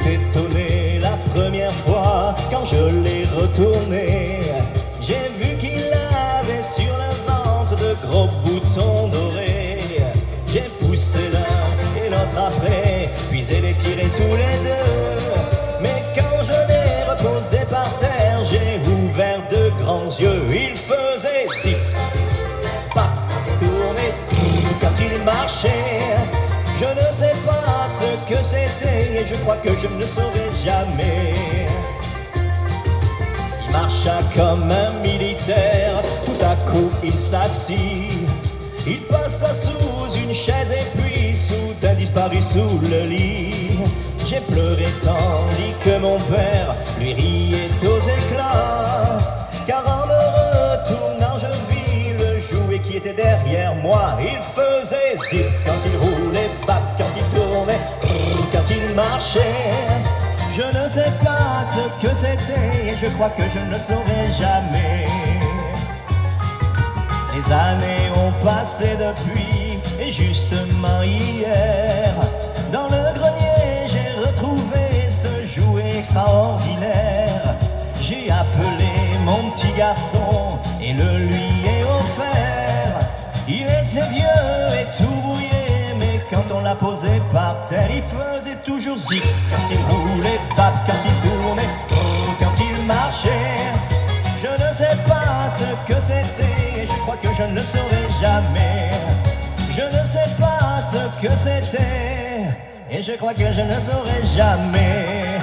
étonné la première fois quand je l'ai retourné. J'ai vu qu'il avait sur le ventre de gros boutons dorés. J'ai poussé l'un et l'autre après, puis je les tiré tous les deux. Mais quand je l'ai reposé par terre, j'ai ouvert de grands yeux. Il faisait zip, pas tourner quand il marchait. Je ne sais pas ce que c'était et je crois que je ne le saurai jamais. Il marcha comme un militaire, tout à coup il s'assit. Il passa sous une chaise et puis soudain disparut sous le lit. J'ai pleuré tandis que mon père lui riait aux éclats. Car en me retournant je vis le jouet qui était derrière moi. Il faisait zip quand il roulait, bap quand il tournait, quand il marchait. Je ne sais pas ce que c'était et je crois que je ne le saurai jamais. Les années ont passé depuis et justement hier, dans le grenier j'ai retrouvé ce jouet extraordinaire. J'ai appelé mon petit garçon et le lui ai offert. Il était vieux et tout rouillé, mais quand on l'a posé par terre, il faisait toujours zip quand il roulait, bap quand il tournait, quand il marchait. Je ne sais pas ce que c'était, et je crois que je ne le saurai jamais. Je ne sais pas ce que c'était, et je crois que je ne le saurai jamais.